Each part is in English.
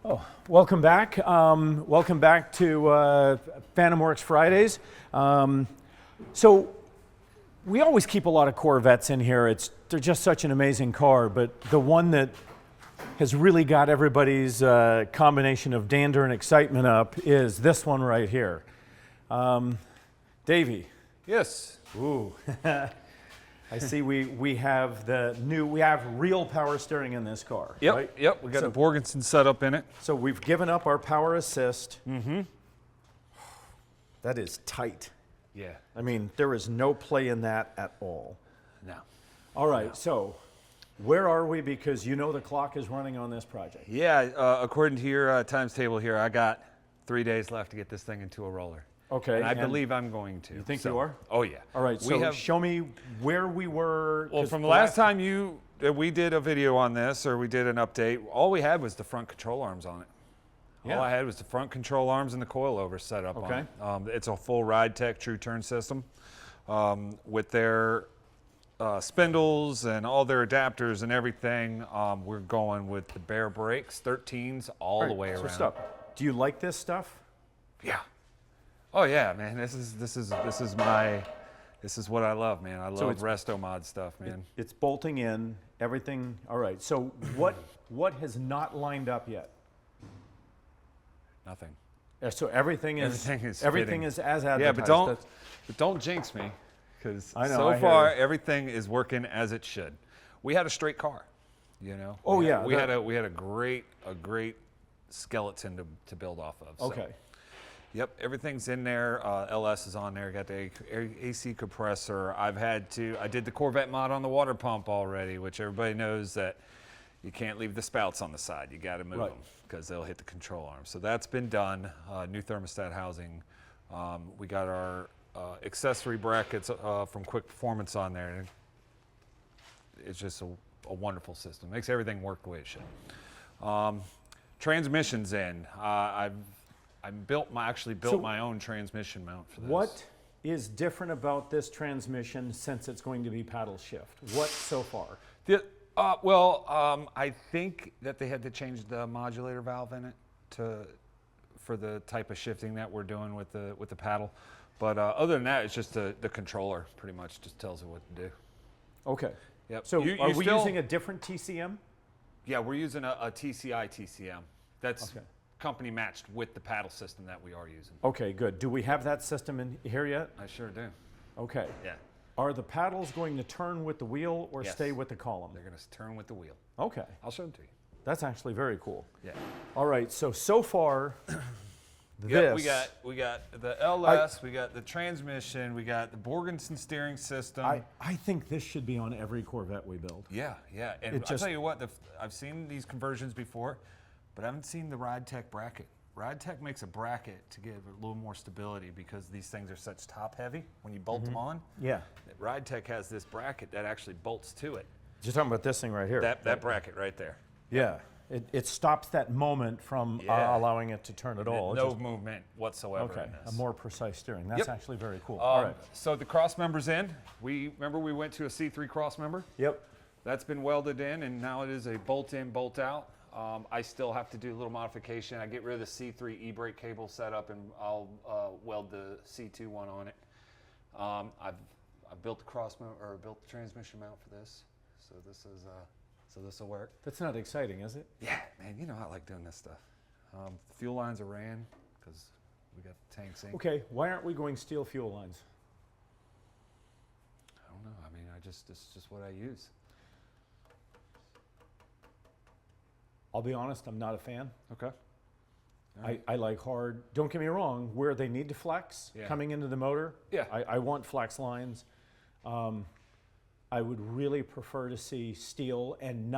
Oh, welcome back. Welcome back to FantomWorks Fridays. So we always keep a lot of Corvettes in here. They're just such an amazing car, but the one that has really got everybody's combination of dander and excitement up is this one right here. Davey. Yes. Ooh. I see we have we have real power steering in this car. Yep, right? yep. We got the Borgensen setup in it. So we've given up our power assist. Mm-hmm. That is tight. Yeah. I mean, there is no play in that at all. No. All right, so where are we? Because you know the clock is running on this project. Yeah, according to your times table here, I got 3 days left to get this thing into a roller. Okay. And I believe I'm going to. You think you are? Oh, yeah. All right, so show me where we were. Well, from the last time we did a video on this, or we did an update, all we had was the front control arms on it. Yeah. All I had was the front control arms and the coilover set up on it. It's a full RideTech True Turn system with their spindles and all their adapters and everything. We're going with the bare brakes, 13s all the way around. So stop. Do you like this stuff? Yeah. Oh yeah, man. This is what I love, man. I love resto mod stuff, man. It's bolting in everything. All right. So what has not lined up yet? Nothing. So everything is as advertised. Yeah, but don't jinx me, because so far everything is working as it should. We had a straight car, you know. Oh, we had a great skeleton to build off of. So. Okay. Yep, everything's in there. LS is on there. Got the AC compressor. I did the Corvette mod on the water pump already, which everybody knows that you can't leave the spouts on the side. You got to move them because they'll hit the control arm. So that's been done. New thermostat housing. We got our accessory brackets from Quick Performance on there. It's just a wonderful system. Makes everything work the way it should. Transmission's in. I actually built my own transmission mount for this. What is different about this transmission since it's going to be paddle shift? What so far? I think that they had to change the modulator valve in it for the type of shifting that we're doing with the paddle. But other than that, it's just the controller pretty much just tells it what to do. Okay. Yep. So are we using a different TCM? Yeah, we're using a TCI TCM. That's company matched with the paddle system that we are using. Okay, good. Do we have that system in here yet? I sure do. Okay. Yeah. Are the paddles going to turn with the wheel or stay with the column? They're going to turn with the wheel. Okay. I'll show them to you. That's actually very cool. Yeah. All right. So far, we got the LS, we got the transmission, we got the Borgensen steering system. I think this should be on every Corvette we build. Yeah, yeah. And I'll tell you what, I've seen these conversions before, but I haven't seen the RideTech bracket. RideTech makes a bracket to give a little more stability because these things are such top heavy when you bolt them on. Yeah. RideTech has this bracket that actually bolts to it. You're talking about this thing right here. That bracket right there. Yeah. It stops that moment from allowing it to turn at all. No movement whatsoever. Okay. In this. A more precise steering. That's actually very cool. All right. So the cross member's in. Remember we went to a C3 cross member? Yep. That's been welded in, and now it is a bolt in, bolt out. I still have to do a little modification. I get rid of the C3 e-brake cable setup, and I'll weld the C2 one on it. I've built the built the transmission mount for this, so this will work. That's not exciting, is it? Yeah, man. You know I like doing this stuff. The fuel lines are ran because we got the tanks in. Okay. Why aren't we going steel fuel lines? I don't know. I mean, it's just what I use. I'll be honest, I'm not a fan. Okay. I like hard, don't get me wrong, where they need to flex coming into the motor. Yeah. I want flex lines. I would really prefer to see steel and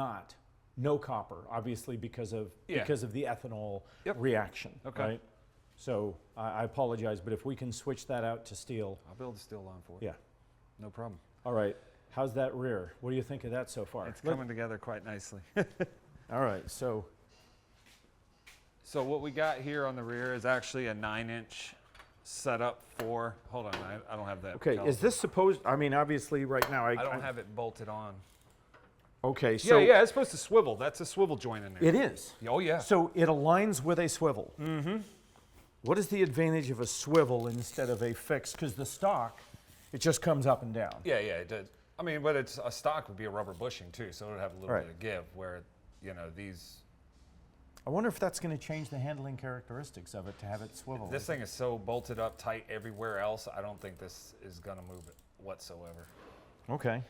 no copper, obviously because of the ethanol reaction. Okay. Right? So I apologize, but if we can switch that out to steel. I'll build a steel line for you. Yeah. No problem. All right. How's that rear? What do you think of that so far? It's coming together quite nicely. All right, so what we got here on the rear is actually a 9-inch setup for. Hold on, I don't have that. Okay, is this supposed? I mean, obviously, right now I don't have it bolted on. Okay, so yeah, it's supposed to swivel. That's a swivel joint in there. it is. Oh, yeah. So it aligns with a swivel. Mm-hmm. What is the advantage of a swivel instead of a fixed? Because the stock, it just comes up and down. Yeah, it did. I mean, but it's a stock would be a rubber bushing too, so it would have a little Right. bit of give. Where, you know, these. I wonder if that's going to change the handling characteristics of it to have it swivel. This thing is so bolted up tight everywhere else. I don't think this is gonna move it whatsoever. Okay.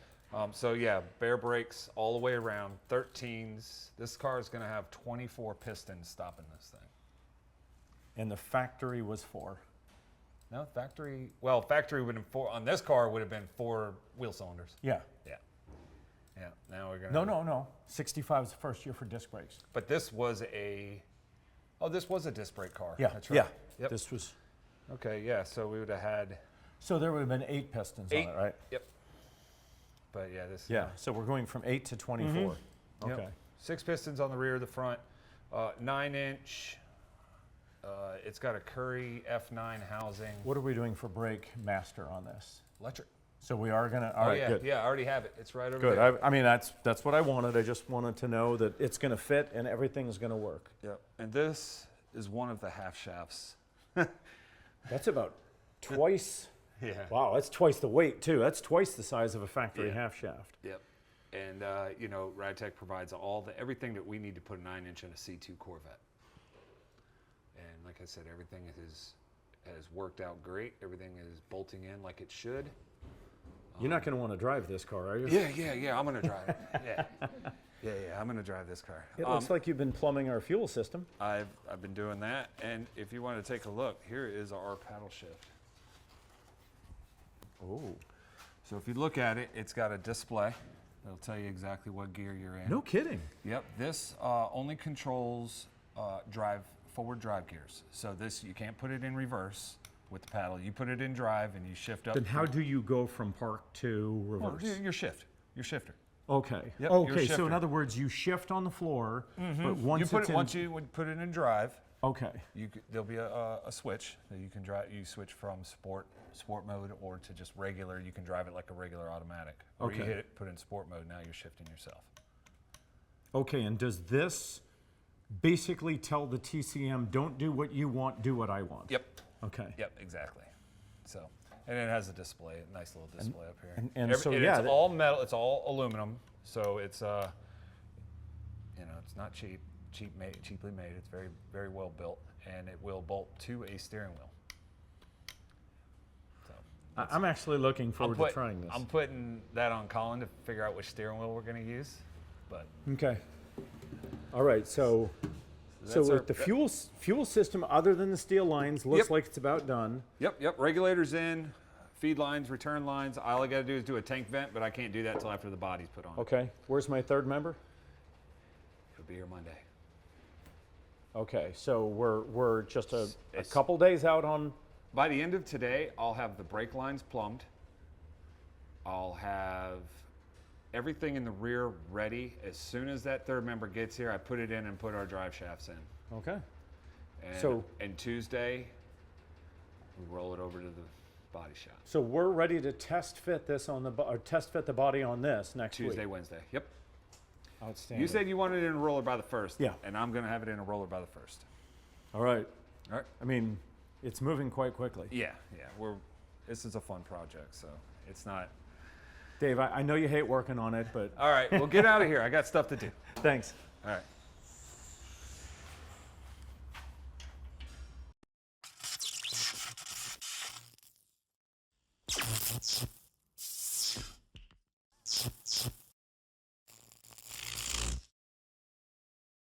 So yeah, bare brakes all the way around. 13s. This car is gonna have 24 pistons stopping this thing. And the factory was 4. No, factory. Well, factory would have been 4 on this car. Would have been 4 wheel cylinders. Yeah. Yeah. Now we're gonna. No. 65 is the first year for disc brakes. But this was a. Oh, this was a disc brake car. Yeah. That's right. Yeah. Yep. This was. Okay. Yeah. So we would have had. So there would have been 8 pistons 8. on it, right? Yep. But yeah, this. Yeah. So we're going from 8 to 24. Yep. Okay. 6 pistons on the rear, the front, 9-inch. It's got a Curry F9 housing. What are we doing for brake master on this? Electric. So we are gonna. All right. yeah, Good. yeah, I already have it. It's right over Good. there. I mean, that's what I wanted. I just wanted to know that it's going to fit and everything's going to work. Yep. And this is one of the half shafts. That's about twice. Yeah. Wow, that's twice the weight too. That's twice the size of a factory Yeah. half shaft. Yep. And you know, Radtech provides everything that we need to put a 9-inch in a C2 Corvette. And like I said, everything has worked out great. Everything is bolting in like it should. You're not going to want to drive this car, are you? Yeah. I'm gonna drive it. Yeah. I'm gonna drive this car. It looks like you've been plumbing our fuel system. I've been doing that, and if you want to take a look, here is our paddle shift. Oh. So if you look at it, it's got a display that'll tell you exactly what gear you're in. No kidding. Yep. This only controls forward drive gears. So this you can't put it in reverse with the paddle. You put it in drive and you shift up. Then how do you go from park to reverse? Your shifter. Okay. Yep, okay. your So in shifter. other words, you shift on the floor, but once it's in. Once you would put it in drive, Okay. there'll be a switch that you can drive. You switch from sport mode or to just regular. You can drive it like a regular automatic. Or you Okay. hit it, put it in sport mode. Now you're shifting yourself. Okay. And does this basically tell the TCM, don't do what you want, do what I want? Yep. Okay. Yep. Exactly. So, and it has a display, a nice little display up here. and so, yeah, it's all metal. It's all aluminum. So it's it's not cheaply made. It's very, very well built, and it will bolt to a steering wheel. So I'm actually looking forward to trying this. I'm putting that on Colin to figure out which steering wheel we're going to use. But Okay. All right. So that's our- the fuel system, other than the steel lines, looks Yep. like it's about done. Yep. Regulators in, feed lines, return lines. All I got to do is do a tank vent, but I can't do that until after the body's put on. Okay. Where's my third member? It'll be here Monday. Okay. So we're just a It's- couple days out on. By the end of today, I'll have the brake lines plumbed. I'll have everything in the rear ready. As soon as that third member gets here, I put it in and put our drive shafts in. Okay. And, and Tuesday, we roll it over to the body shop. So we're ready to test fit this on or test fit the body on this next Tuesday, week. Wednesday. Yep. Outstanding. You said you wanted it in a roller by the 1st. Yeah. And I'm going to have it in a roller by the 1st. All right. All right. I mean, it's moving quite quickly. Yeah. This is a fun project, so it's not. Dave, I know you hate working on it, but All right. Well, get out of here. I got stuff to do. thanks. All right.